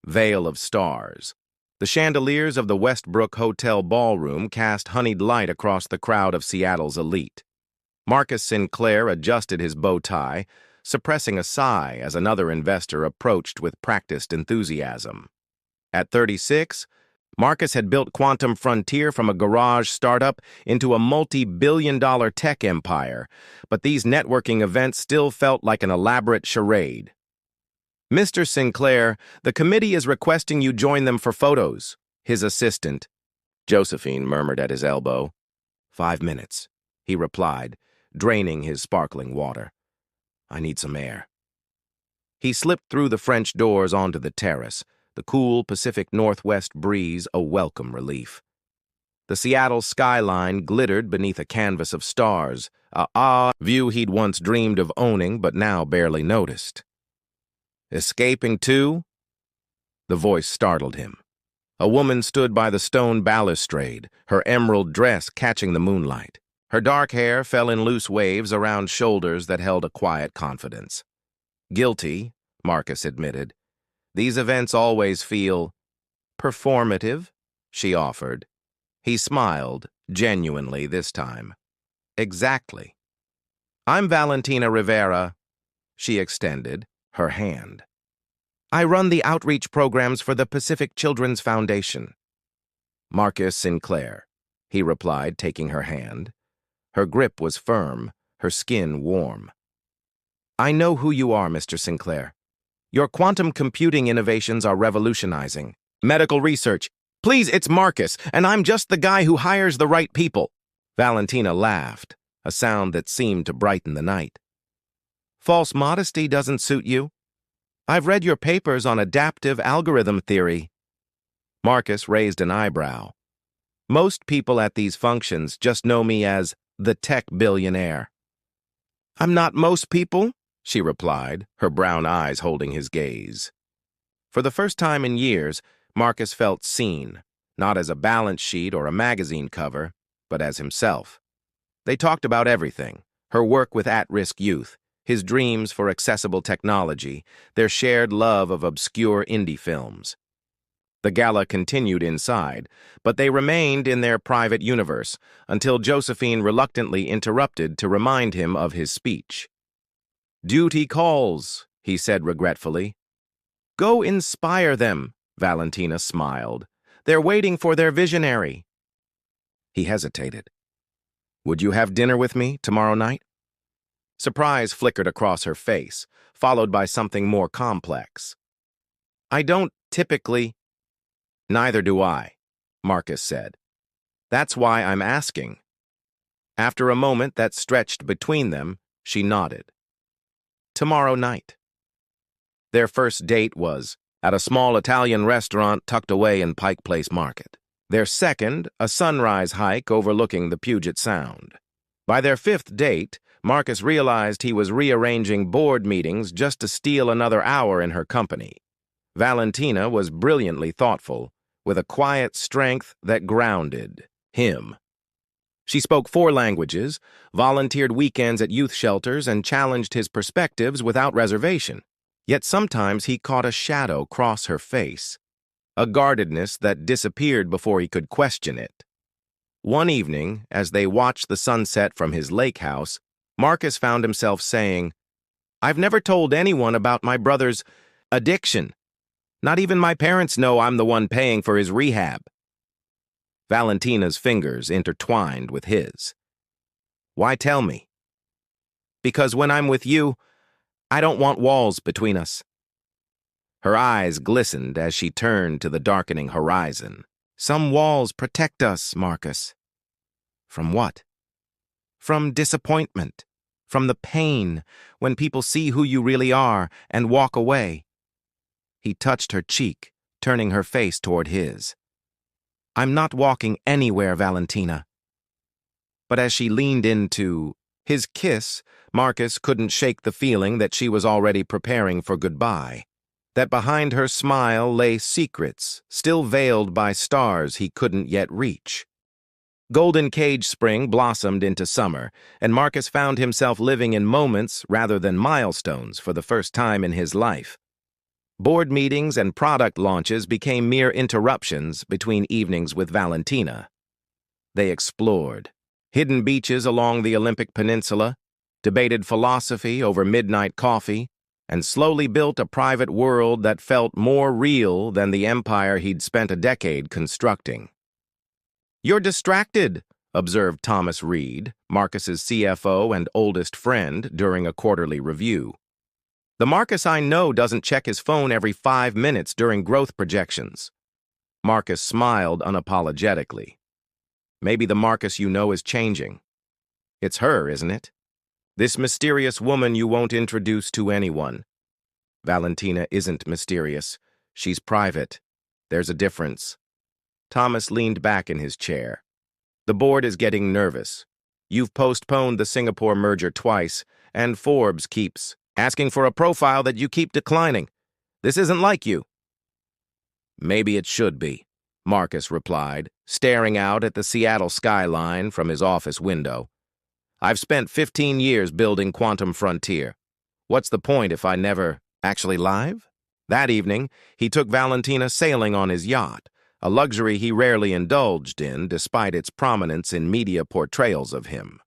veil of stars. The chandeliers of the Westbrook Hotel ballroom cast honeyed light across the crowd of Seattle's elite. Marcus Sinclair adjusted his bow tie, suppressing a sigh as another investor approached with practiced enthusiasm. At 36, Marcus had built Quantum Frontier from a garage startup into a multi-billion-dollar tech empire, but these networking events still felt like an elaborate charade. "Mr. Sinclair, the committee is requesting you join them for photos," his assistant, Josephine, murmured at his elbow. "5 minutes," he replied, draining his sparkling water. "I need some air." He slipped through the French doors onto the terrace, the cool Pacific Northwest breeze a welcome relief. The Seattle skyline glittered beneath a canvas of stars, a view he'd once dreamed of owning but now barely noticed. "Escaping too?" The voice startled him. A woman stood by the stone balustrade, her emerald dress catching the moonlight. Her dark hair fell in loose waves around shoulders that held a quiet confidence. "Guilty," Marcus admitted. "These events always feel performative," she offered. He smiled, genuinely this time. "Exactly." "I'm Valentina Rivera," she extended, her hand. "I run the outreach programs for the Pacific Children's Foundation." "Marcus Sinclair," he replied, taking her hand. Her grip was firm, her skin warm. "I know who you are, Mr. Sinclair. Your quantum computing innovations are revolutionizing medical research. Please, it's Marcus, and I'm just the guy who hires the right people." Valentina laughed, a sound that seemed to brighten the night. "False modesty doesn't suit you. I've read your papers on adaptive algorithm theory." Marcus raised an eyebrow. "Most people at these functions just know me as the tech billionaire." "I'm not most people," she replied, her brown eyes holding his gaze. For the first time in years, Marcus felt seen, not as a balance sheet or a magazine cover, but as himself. They talked about everything: her work with at-risk youth, his dreams for accessible technology, their shared love of obscure indie films. The gala continued inside, but they remained in their private universe until Josephine reluctantly interrupted to remind him of his speech. "Duty calls," he said regretfully. "Go inspire them," Valentina smiled. "They're waiting for their visionary." He hesitated. "Would you have dinner with me tomorrow night?" Surprise flickered across her face, followed by something more complex. "I don't typically—" "Neither do I," Marcus said. "That's why I'm asking." After a moment that stretched between them, she nodded. "Tomorrow night." Their first date was at a small Italian restaurant tucked away in Pike Place Market. Their second, a sunrise hike overlooking the Puget Sound. By their fifth date, Marcus realized he was rearranging board meetings just to steal another hour in her company. Valentina was brilliantly thoughtful, with a quiet strength that grounded him. She spoke 4 languages, volunteered weekends at youth shelters, and challenged his perspectives without reservation. Yet sometimes he caught a shadow cross her face, a guardedness that disappeared before he could question it. One evening, as they watched the sunset from his lake house, Marcus found himself saying, "I've never told anyone about my brother's addiction. Not even my parents know I'm the one paying for his rehab." Valentina's fingers intertwined with his. "Why tell me?" "Because when I'm with you, I don't want walls between us." Her eyes glistened as she turned to the darkening horizon. "Some walls protect us, Marcus." "From what?" "From disappointment, from the pain, when people see who you really are and walk away." He touched her cheek, turning her face toward his. "I'm not walking anywhere, Valentina." But as she leaned into his kiss, Marcus couldn't shake the feeling that she was already preparing for goodbye, that behind her smile lay secrets, still veiled by stars he couldn't yet reach. Golden Cage spring blossomed into summer, and Marcus found himself living in moments rather than milestones for the first time in his life. Board meetings and product launches became mere interruptions between evenings with Valentina. They explored hidden beaches along the Olympic Peninsula, debated philosophy over midnight coffee, and slowly built a private world that felt more real than the empire he'd spent a decade constructing. "You're distracted," observed Thomas Reed, Marcus's CFO and oldest friend, during a quarterly review. "The Marcus I know doesn't check his phone every 5 minutes during growth projections." Marcus smiled unapologetically. "Maybe the Marcus you know is changing. It's her, isn't it? This mysterious woman you won't introduce to anyone." "Valentina isn't mysterious. She's private. There's a difference." Thomas leaned back in his chair. "The board is getting nervous. You've postponed the Singapore merger twice, and Forbes keeps asking for a profile that you keep declining. This isn't like you." "Maybe it should be," Marcus replied, staring out at the Seattle skyline from his office window. "I've spent 15 years building Quantum Frontier. What's the point if I never actually live?" That evening, he took Valentina sailing on his yacht, a luxury he rarely indulged in despite its prominence in media portrayals of him.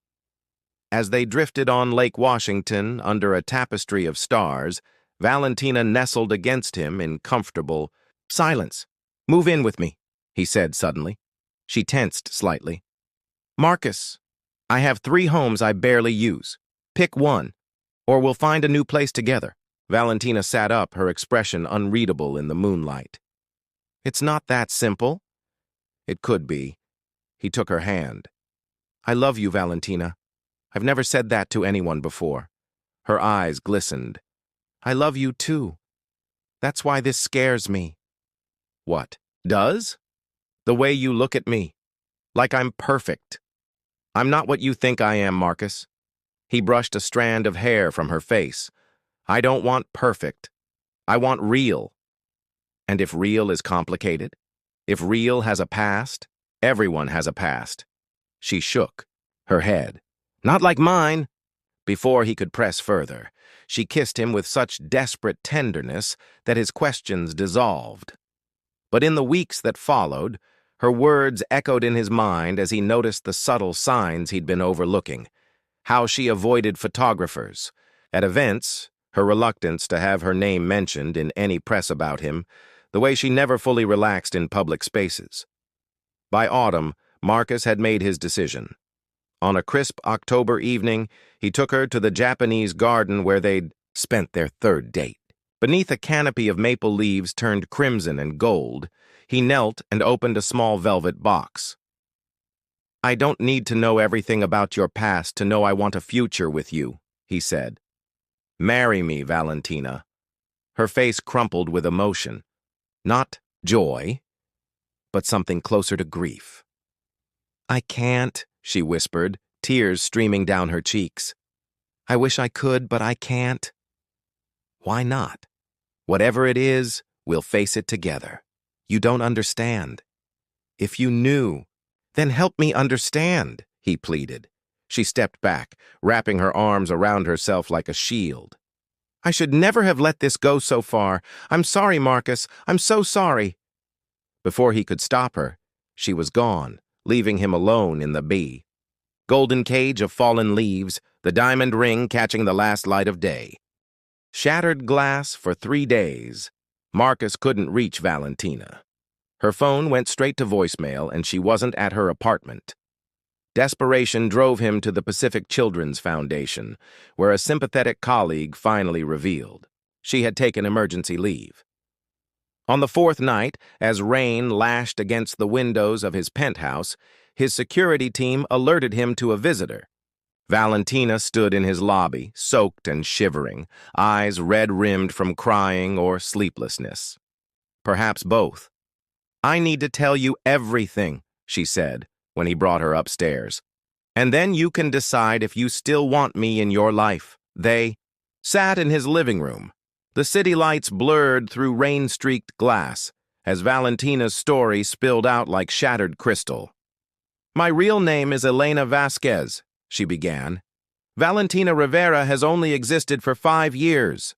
As they drifted on Lake Washington under a tapestry of stars, Valentina nestled against him in comfortable silence. "Move in with me," he said suddenly. She tensed slightly. "Marcus, I have 3 homes I barely use. Pick one, or we'll find a new place together." Valentina sat up, her expression unreadable in the moonlight. "It's not that simple." "It could be." He took her hand. "I love you, Valentina. I've never said that to anyone before." Her eyes glistened. "I love you too. That's why this scares me." "What does?" "The way you look at me. Like I'm perfect." "I'm not what you think I am, Marcus." He brushed a strand of hair from her face. "I don't want perfect. I want real." "And if real is complicated? If real has a past? Everyone has a past." She shook her head. "Not like mine." Before he could press further, she kissed him with such desperate tenderness that his questions dissolved. But in the weeks that followed, her words echoed in his mind as he noticed the subtle signs he'd been overlooking. How she avoided photographers. At events, her reluctance to have her name mentioned in any press about him, the way she never fully relaxed in public spaces. By autumn, Marcus had made his decision. On a crisp October evening, he took her to the Japanese garden where they'd spent their 3rd date. Beneath a canopy of maple leaves turned crimson and gold, he knelt and opened a small velvet box. "I don't need to know everything about your past to know I want a future with you," he said. "Marry me, Valentina." Her face crumpled with emotion. Not joy, but something closer to grief. "I can't," she whispered, tears streaming down her cheeks. "I wish I could, but I can't." "Why not? Whatever it is, we'll face it together. You don't understand." "If you knew, then help me understand," he pleaded. She stepped back, wrapping her arms around herself like a shield. "I should never have let this go so far. I'm sorry, Marcus. I'm so sorry." Before he could stop her, she was gone, leaving him alone in the golden cage of fallen leaves, the diamond ring catching the last light of day. Shattered glass for 3 days. Marcus couldn't reach Valentina. Her phone went straight to voicemail, and she wasn't at her apartment. Desperation drove him to the Pacific Children's Foundation, where a sympathetic colleague finally revealed she had taken emergency leave. On the 4th night, as rain lashed against the windows of his penthouse, his security team alerted him to a visitor. Valentina stood in his lobby, soaked and shivering, eyes red-rimmed from crying or sleeplessness. Perhaps both. "I need to tell you everything," she said, when he brought her upstairs. "And then you can decide if you still want me in your life." They sat in his living room, the city lights blurred through rain-streaked glass, as Valentina's story spilled out like shattered crystal. "My real name is Elena Vasquez," she began. "Valentina Rivera has only existed for 5 years."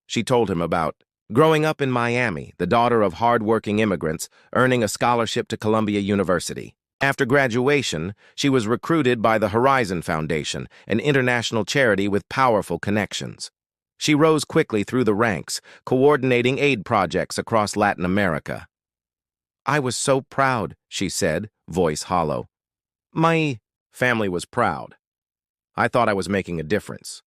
She told him about Growing up in Miami, the daughter of hard-working immigrants, earning a scholarship to Columbia University. After graduation, she was recruited by the Horizon Foundation, an international charity with powerful connections. She rose quickly through the ranks, coordinating aid projects across Latin America. "I was so proud," she said, voice hollow. "My family was proud. I thought I was making a difference."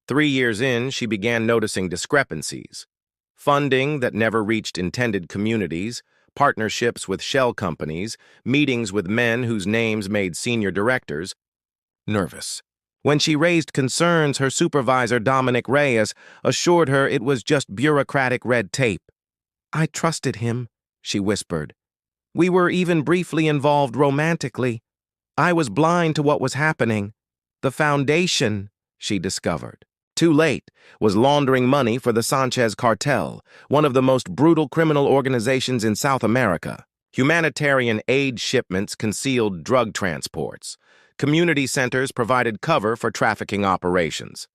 3 years in, she began noticing discrepancies. Funding that never reached intended communities, partnerships with shell companies, meetings with men whose names made senior directors nervous. When she raised concerns, her supervisor, Dominic Reyes, assured her it was just bureaucratic red tape. "I trusted him," she whispered. "We were even briefly involved romantically. I was blind to what was happening. The foundation," she discovered, too late, was laundering money for the Sanchez cartel, one of the most brutal criminal organizations in South America. Humanitarian aid shipments concealed drug transports. Community centers provided cover for trafficking operations.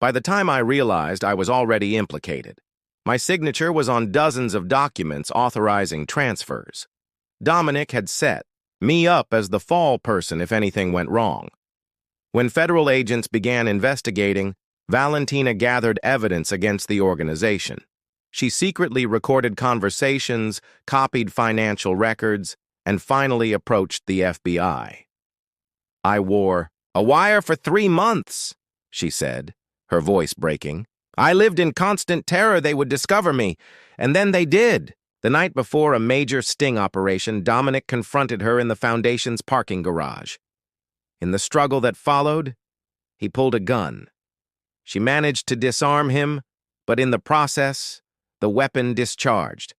By the time I realized, I was already implicated. My signature was on dozens of documents authorizing transfers. Dominic had set me up as the fall person if anything went wrong. When federal agents began investigating, Valentina gathered evidence against the organization. She secretly recorded conversations, copied financial records, and finally approached the FBI. "I wore a wire for 3 months," she said, her voice breaking. "I lived in constant terror they would discover me, and then they did." The night before a major sting operation, Dominic confronted her in the Foundation's parking garage. In the struggle that followed, he pulled a gun. She managed to disarm him, but in the process, the weapon discharged.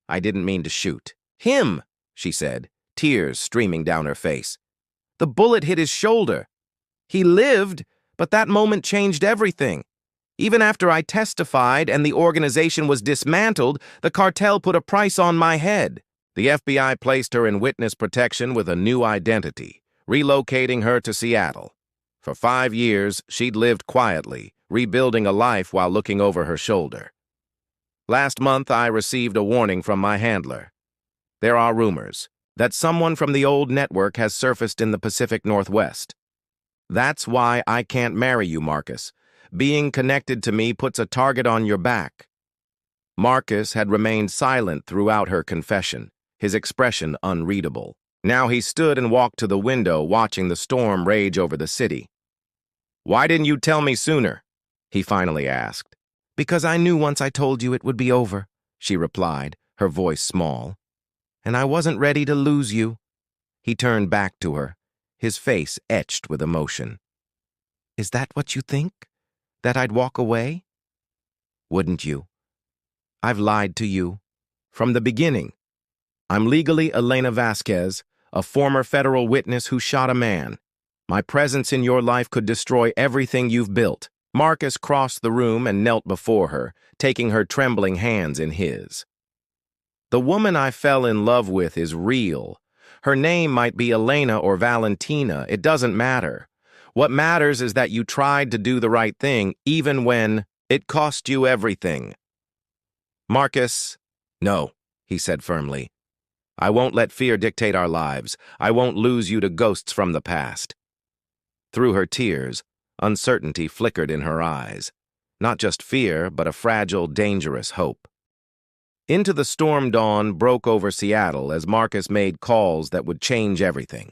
"I didn't mean to shoot him," she said, tears streaming down her face. "The bullet hit his shoulder. He lived, but that moment changed everything. Even after I testified and the organization was dismantled, the cartel put a price on my head." The FBI placed her in witness protection with a new identity, relocating her to Seattle. For 5 years, she'd lived quietly, rebuilding a life while looking over her shoulder. Last month, I received a warning from my handler. There are rumors that someone from the old network has surfaced in the Pacific Northwest. That's why I can't marry you, Marcus. Being connected to me puts a target on your back. Marcus had remained silent throughout her confession, his expression unreadable. Now he stood and walked to the window, watching the storm rage over the city. "Why didn't you tell me sooner?" he finally asked. "Because I knew once I told you it would be over," she replied, her voice small. "And I wasn't ready to lose you." He turned back to her, his face etched with emotion. "Is that what you think? That I'd walk away? Wouldn't you? I've lied to you. From the beginning. I'm legally Elena Vasquez, a former federal witness who shot a man. My presence in your life could destroy everything you've built." Marcus crossed the room and knelt before her, taking her trembling hands in his. "The woman I fell in love with is real. Her name might be Elena or Valentina. It doesn't matter. What matters is that you tried to do the right thing, even when it cost you everything." "Marcus, no," he said firmly. "I won't let fear dictate our lives. I won't lose you to ghosts from the past." Through her tears, uncertainty flickered in her eyes. Not just fear, but a fragile, dangerous hope. Into the storm dawn broke over Seattle as Marcus made calls that would change everything.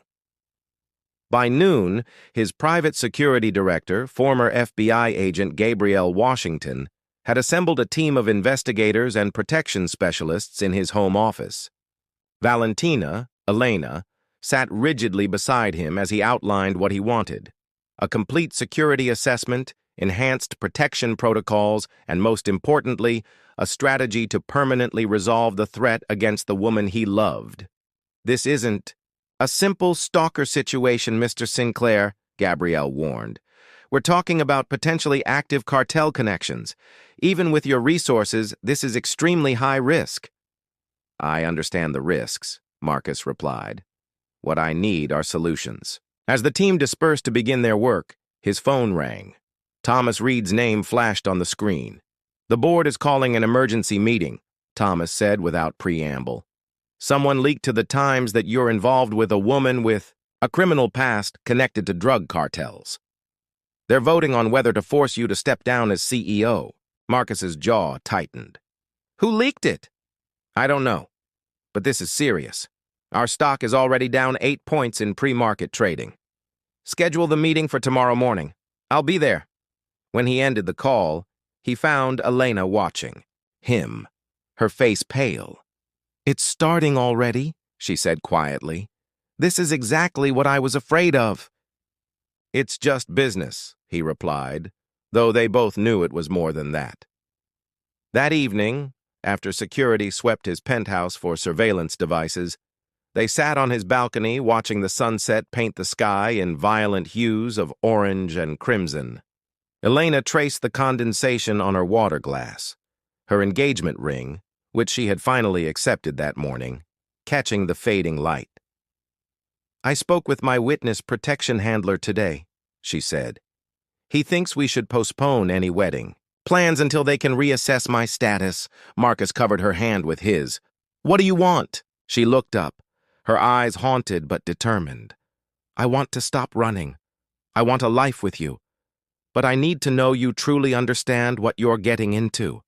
By noon, his private security director, former FBI agent Gabrielle Washington, had assembled a team of investigators and protection specialists in his home office. Valentina, Elena, sat rigidly beside him as he outlined what he wanted: a complete security assessment, enhanced protection protocols, and most importantly, a strategy to permanently resolve the threat against the woman he loved. "This isn't a simple stalker situation, Mr. Sinclair," Gabrielle warned. "We're talking about potentially active cartel connections. Even with your resources, this is extremely high risk." "I understand the risks," Marcus replied. "What I need are solutions." As the team dispersed to begin their work, his phone rang. Thomas Reed's name flashed on the screen. "The board is calling an emergency meeting," Thomas said without preamble. "Someone leaked to the Times that you're involved with a woman with a criminal past connected to drug cartels. They're voting on whether to force you to step down as CEO." Marcus's jaw tightened. "Who leaked it?" "I don't know, but this is serious. Our stock is already down 8 points in pre-market trading. Schedule the meeting for tomorrow morning. I'll be there." When he ended the call, he found Elena watching him, her face pale. "It's starting already," she said quietly. "This is exactly what I was afraid of." "It's just business," he replied, though they both knew it was more than that. That evening, after security swept his penthouse for surveillance devices, they sat on his balcony watching the sunset paint the sky in violent hues of orange and crimson. Elena traced the condensation on her water glass, her engagement ring, which she had finally accepted that morning, catching the fading light. "I spoke with my witness protection handler today," she said. "He thinks we should postpone any wedding plans until they can reassess my status." Marcus covered her hand with his. "What do you want?" She looked up, her eyes haunted but determined. "I want to stop running. I want a life with you. But I need to know you truly understand what you're getting into."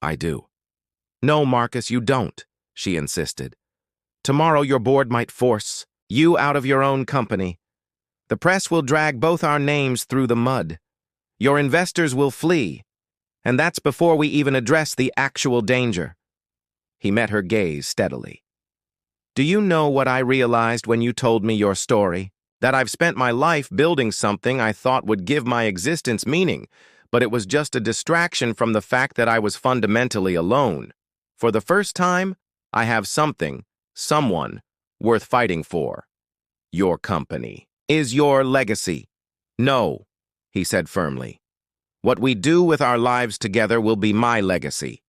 "I do." "No, Marcus, you don't," she insisted. "Tomorrow your board might force you out of your own company. The press will drag both our names through the mud. Your investors will flee. And that's before we even address the actual danger." He met her gaze steadily. "Do you know what I realized when you told me your story? That I've spent my life building something I thought would give my existence meaning, but it was just a distraction from the fact that I was fundamentally alone. For the first time, I have something, someone, worth fighting for. Your company is your legacy." "No," he said firmly. "What we do with our lives together will be my legacy."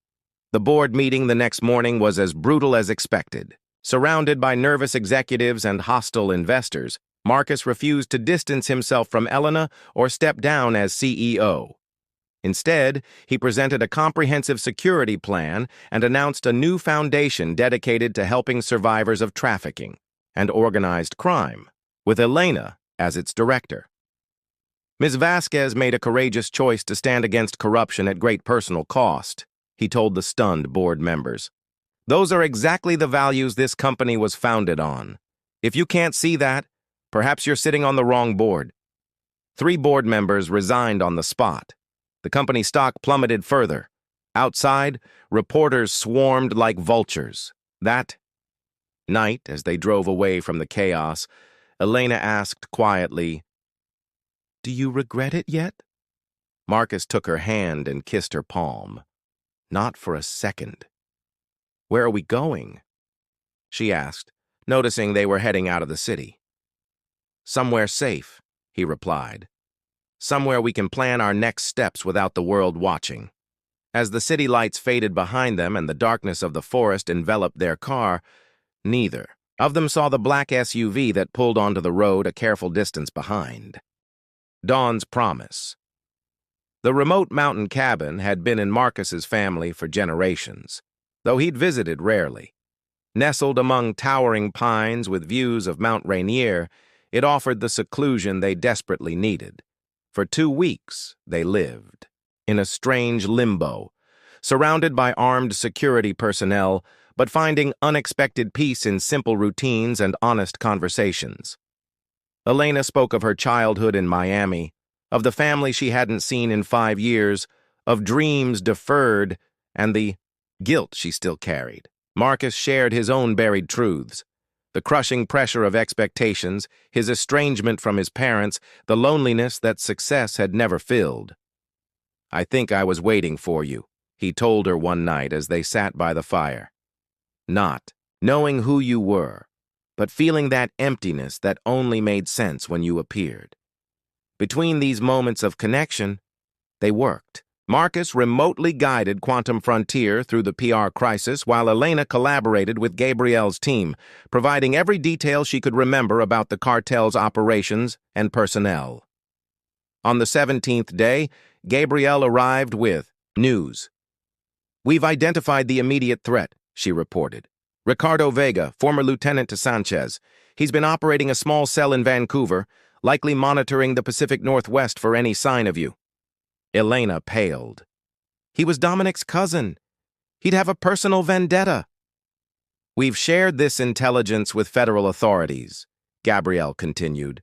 The board meeting the next morning was as brutal as expected. Surrounded by nervous executives and hostile investors, Marcus refused to distance himself from Elena or step down as CEO. Instead, he presented a comprehensive security plan and announced a new foundation dedicated to helping survivors of trafficking and organized crime, with Elena as its director. Ms. Vasquez made a courageous choice to stand against corruption at great personal cost, he told the stunned board members. "Those are exactly the values this company was founded on. If you can't see that, perhaps you're sitting on the wrong board." 3 board members resigned on the spot. The company stock plummeted further. Outside, reporters swarmed like vultures. That night, as they drove away from the chaos, Elena asked quietly, "Do you regret it yet?" Marcus took her hand and kissed her palm. "Not for a second." "Where are we going?" she asked, noticing they were heading out of the city. "Somewhere safe," he replied. "Somewhere we can plan our next steps without the world watching." As the city lights faded behind them and the darkness of the forest enveloped their car, neither of them saw the black SUV that pulled onto the road a careful distance behind. Dawn's promise. The remote mountain cabin had been in Marcus's family for generations, though he'd visited rarely. Nestled among towering pines with views of Mount Rainier, it offered the seclusion they desperately needed. For 2 weeks, they lived in a strange limbo, surrounded by armed security personnel, but finding unexpected peace in simple routines and honest conversations. Elena spoke of her childhood in Miami, of the family she hadn't seen in 5 years, of dreams deferred, and the guilt she still carried. Marcus shared his own buried truths. The crushing pressure of expectations, his estrangement from his parents, the loneliness that success had never filled. "I think I was waiting for you," he told her one night as they sat by the fire. "Not knowing who you were, but feeling that emptiness that only made sense when you appeared." Between these moments of connection, they worked. Marcus remotely guided Quantum Frontier through the PR crisis while Elena collaborated with Gabrielle's team, providing every detail she could remember about the cartel's operations and personnel. On the 17th day, Gabrielle arrived with News. We've identified the immediate threat, she reported. Ricardo Vega, former lieutenant to Sanchez. He's been operating a small cell in Vancouver, likely monitoring the Pacific Northwest for any sign of you. Elena paled. He was Dominic's cousin. He'd have a personal vendetta. We've shared this intelligence with federal authorities, Gabrielle continued.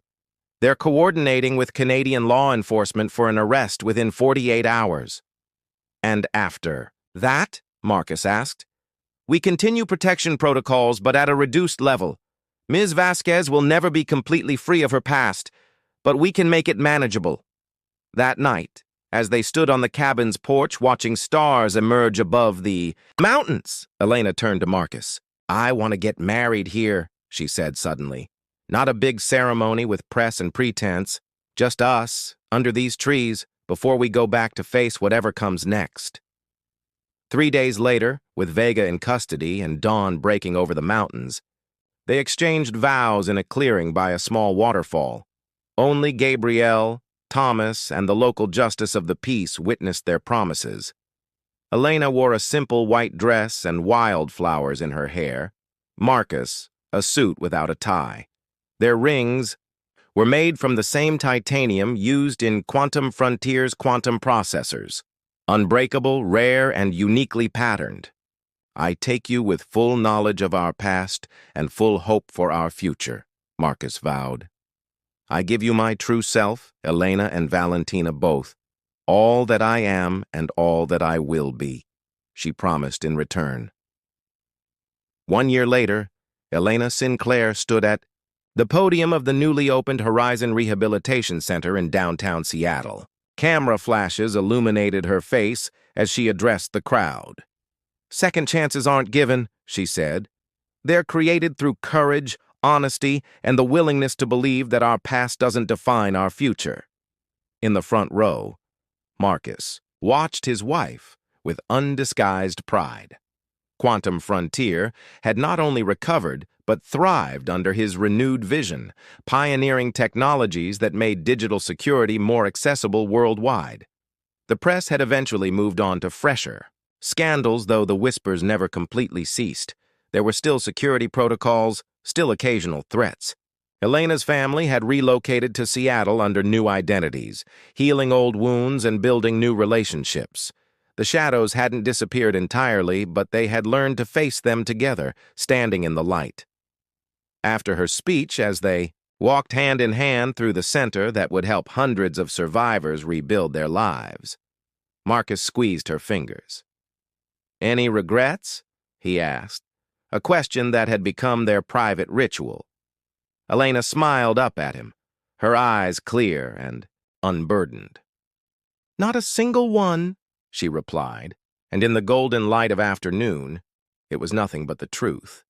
They're coordinating with Canadian law enforcement for an arrest within 48 hours. And after that, Marcus asked, we continue protection protocols, but at a reduced level. Ms. Vasquez will never be completely free of her past, but we can make it manageable. That night, as they stood on the cabin's porch watching stars emerge above the mountains, Elena turned to Marcus. I want to get married here, she said suddenly. Not a big ceremony with press and pretense, just us, under these trees, before we go back to face whatever comes next. 3 days later, with Vega in custody and dawn breaking over the mountains, they exchanged vows in a clearing by a small waterfall. Only Gabrielle, Thomas, and the local justice of the peace witnessed their promises. Elena wore a simple white dress and wildflowers in her hair. Marcus, a suit without a tie. Their rings were made from the same titanium used in Quantum Frontier's quantum processors. Unbreakable, rare, and uniquely patterned. I take you with full knowledge of our past and full hope for our future, Marcus vowed. I give you my true self, Elena and Valentina both, all that I am and all that I will be, she promised in return. 1 year later, Elena Sinclair stood at the podium of the newly opened Horizon Rehabilitation Center in downtown Seattle. Camera flashes illuminated her face as she addressed the crowd. Second chances aren't given, she said. They're created through courage, honesty, and the willingness to believe that our past doesn't define our future. In the front row, Marcus watched his wife with undisguised pride. Quantum Frontier had not only recovered, but thrived under his renewed vision, pioneering technologies that made digital security more accessible worldwide. The press had eventually moved on to fresher scandals, though the whispers never completely ceased. There were still security protocols, still occasional threats. Elena's family had relocated to Seattle under new identities, healing old wounds and building new relationships. The shadows hadn't disappeared entirely, but they had learned to face them together, standing in the light. After her speech, as they walked hand in hand through the center that would help hundreds of survivors rebuild their lives, Marcus squeezed her fingers. Any regrets? He asked, a question that had become their private ritual. Elena smiled up at him, her eyes clear and unburdened. Not a single one, she replied, and in the golden light of afternoon, it was nothing but the truth.